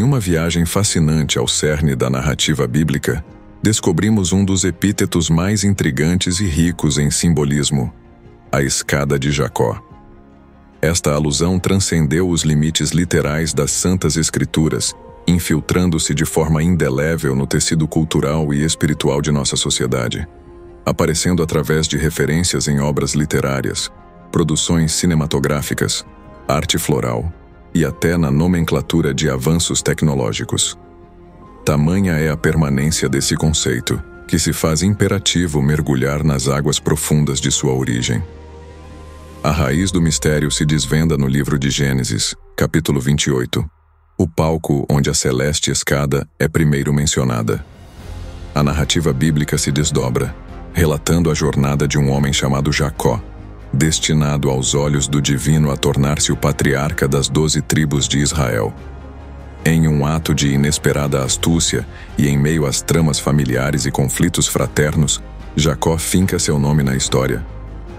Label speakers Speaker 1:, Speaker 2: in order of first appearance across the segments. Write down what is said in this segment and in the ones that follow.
Speaker 1: uma viagem fascinante ao cerne da narrativa bíblica, descobrimos um dos epítetos mais intrigantes e ricos em simbolismo: a escada de Jacó. Esta alusão transcendeu os limites literais das Santas Escrituras, infiltrando-se de forma indelével no tecido cultural e espiritual de nossa sociedade, aparecendo através de referências em obras literárias, produções cinematográficas, arte floral e até na nomenclatura de avanços tecnológicos. Tamanha é a permanência desse conceito, que se faz imperativo mergulhar nas águas profundas de sua origem. A raiz do mistério se desvenda no livro de Gênesis, capítulo 28, o palco onde a celeste escada é primeiro mencionada. A narrativa bíblica se desdobra, relatando a jornada de um homem chamado Jacó, destinado aos olhos do divino a tornar-se o patriarca das 12 tribos de Israel. Em um ato de inesperada astúcia e em meio às tramas familiares e conflitos fraternos, Jacó finca seu nome na história,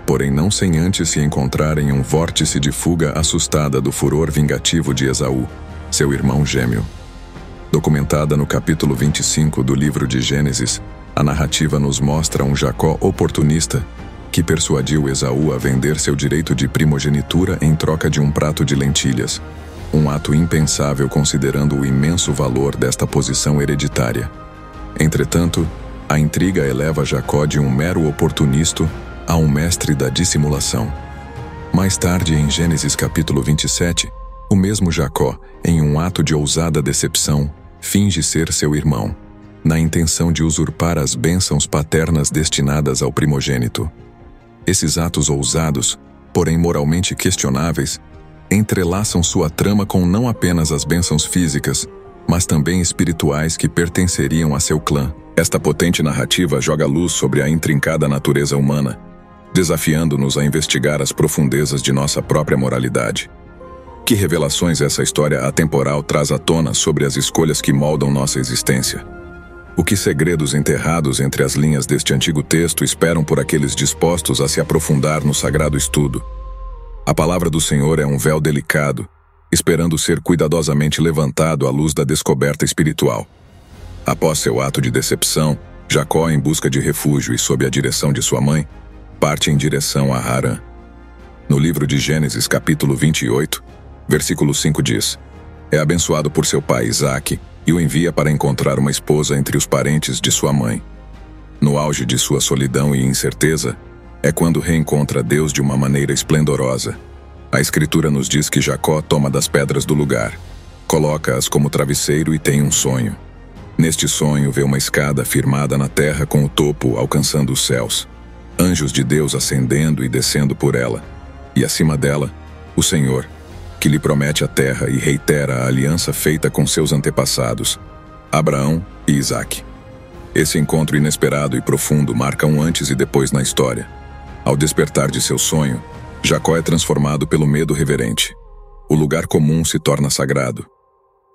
Speaker 1: porém não sem antes se encontrar em um vórtice de fuga assustada do furor vingativo de Esaú, seu irmão gêmeo. Documentada no capítulo 25 do livro de Gênesis, a narrativa nos mostra um Jacó oportunista que persuadiu Esaú a vender seu direito de primogenitura em troca de um prato de lentilhas, um ato impensável considerando o imenso valor desta posição hereditária. Entretanto, a intriga eleva Jacó de um mero oportunista a um mestre da dissimulação. Mais tarde, em Gênesis capítulo 27, o mesmo Jacó, em um ato de ousada decepção, finge ser seu irmão, na intenção de usurpar as bênçãos paternas destinadas ao primogênito. Esses atos ousados, porém moralmente questionáveis, entrelaçam sua trama com não apenas as bênçãos físicas, mas também espirituais que pertenceriam a seu clã. Esta potente narrativa joga luz sobre a intrincada natureza humana, desafiando-nos a investigar as profundezas de nossa própria moralidade. Que revelações essa história atemporal traz à tona sobre as escolhas que moldam nossa existência? O que segredos enterrados entre as linhas deste antigo texto esperam por aqueles dispostos a se aprofundar no sagrado estudo? A palavra do Senhor é um véu delicado, esperando ser cuidadosamente levantado à luz da descoberta espiritual. Após seu ato de decepção, Jacó, em busca de refúgio e sob a direção de sua mãe, parte em direção a Harã. No livro de Gênesis, capítulo 28, versículo 5 diz: é abençoado por seu pai Isaque e o envia para encontrar uma esposa entre os parentes de sua mãe. No auge de sua solidão e incerteza, é quando reencontra Deus de uma maneira esplendorosa. A Escritura nos diz que Jacó toma das pedras do lugar, coloca-as como travesseiro e tem um sonho. Neste sonho vê uma escada firmada na terra com o topo alcançando os céus, anjos de Deus ascendendo e descendo por ela, e acima dela, o Senhor, que lhe promete a terra e reitera a aliança feita com seus antepassados, Abraão e Isaque. Esse encontro inesperado e profundo marca um antes e depois na história. Ao despertar de seu sonho, Jacó é transformado pelo medo reverente. O lugar comum se torna sagrado.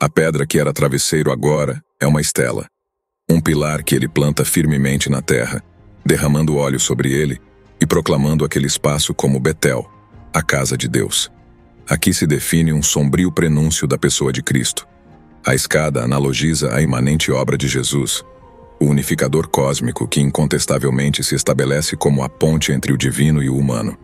Speaker 1: A pedra que era travesseiro agora é uma estela, um pilar que ele planta firmemente na terra, derramando óleo sobre ele e proclamando aquele espaço como Betel, a casa de Deus. Aqui se define um sombrio prenúncio da pessoa de Cristo. A escada analogiza a imanente obra de Jesus, o unificador cósmico que incontestavelmente se estabelece como a ponte entre o divino e o humano.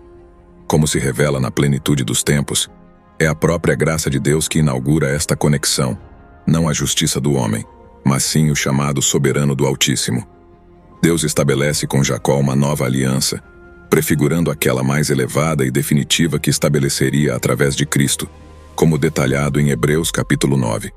Speaker 1: Como se revela na plenitude dos tempos, é a própria graça de Deus que inaugura esta conexão, não a justiça do homem, mas sim o chamado soberano do Altíssimo. Deus estabelece com Jacó uma nova aliança, prefigurando aquela mais elevada e definitiva que estabeleceria através de Cristo, como detalhado em Hebreus capítulo 9.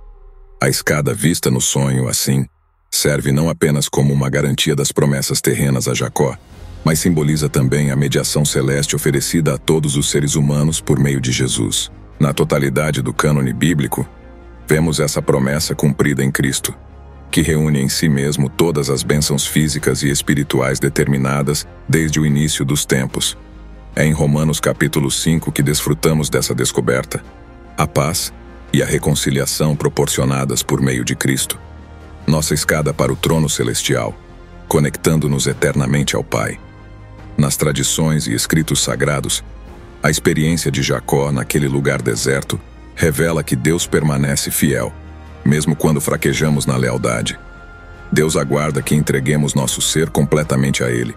Speaker 1: A escada vista no sonho, assim, serve não apenas como uma garantia das promessas terrenas a Jacó, mas simboliza também a mediação celeste oferecida a todos os seres humanos por meio de Jesus. Na totalidade do cânone bíblico, vemos essa promessa cumprida em Cristo, que reúne em si mesmo todas as bênçãos físicas e espirituais determinadas desde o início dos tempos. É em Romanos capítulo 5 que desfrutamos dessa descoberta, a paz e a reconciliação proporcionadas por meio de Cristo, nossa escada para o trono celestial, conectando-nos eternamente ao Pai. Nas tradições e escritos sagrados, a experiência de Jacó naquele lugar deserto revela que Deus permanece fiel, mesmo quando fraquejamos na lealdade. Deus aguarda que entreguemos nosso ser completamente a Ele.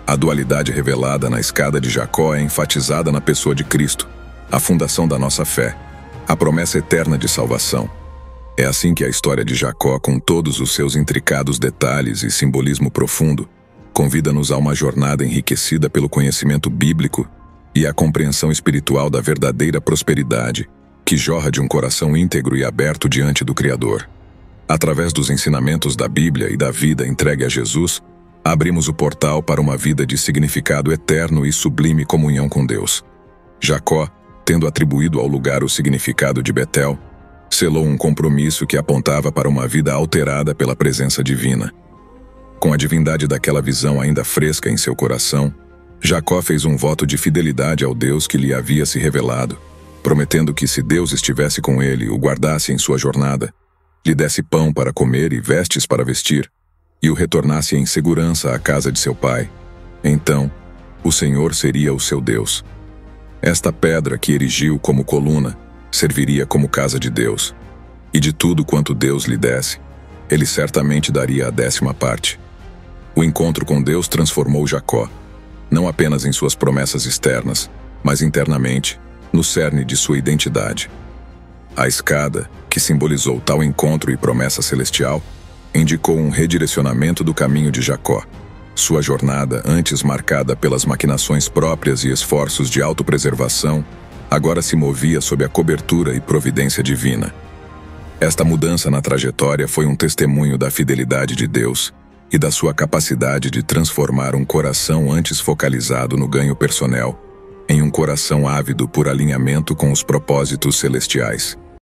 Speaker 1: A dualidade revelada na escada de Jacó é enfatizada na pessoa de Cristo, a fundação da nossa fé, a promessa eterna de salvação. É assim que a história de Jacó, com todos os seus intricados detalhes e simbolismo profundo, convida-nos a uma jornada enriquecida pelo conhecimento bíblico e a compreensão espiritual da verdadeira prosperidade, que jorra de um coração íntegro e aberto diante do Criador. Através dos ensinamentos da Bíblia e da vida entregue a Jesus, abrimos o portal para uma vida de significado eterno e sublime comunhão com Deus. Jacó, tendo atribuído ao lugar o significado de Betel, selou um compromisso que apontava para uma vida alterada pela presença divina. Com a divindade daquela visão ainda fresca em seu coração, Jacó fez um voto de fidelidade ao Deus que lhe havia se revelado, prometendo que, se Deus estivesse com ele, o guardasse em sua jornada, lhe desse pão para comer e vestes para vestir, e o retornasse em segurança à casa de seu pai, então o Senhor seria o seu Deus. Esta pedra que erigiu como coluna serviria como casa de Deus, e de tudo quanto Deus lhe desse, ele certamente daria a 10ª parte. O encontro com Deus transformou Jacó, não apenas em suas promessas externas, mas internamente, no cerne de sua identidade. A escada, que simbolizou tal encontro e promessa celestial, indicou um redirecionamento do caminho de Jacó. Sua jornada, antes marcada pelas maquinações próprias e esforços de autopreservação, agora se movia sob a cobertura e providência divina. Esta mudança na trajetória foi um testemunho da fidelidade de Deus e da sua capacidade de transformar um coração antes focalizado no ganho personal em um coração ávido por alinhamento com os propósitos celestiais.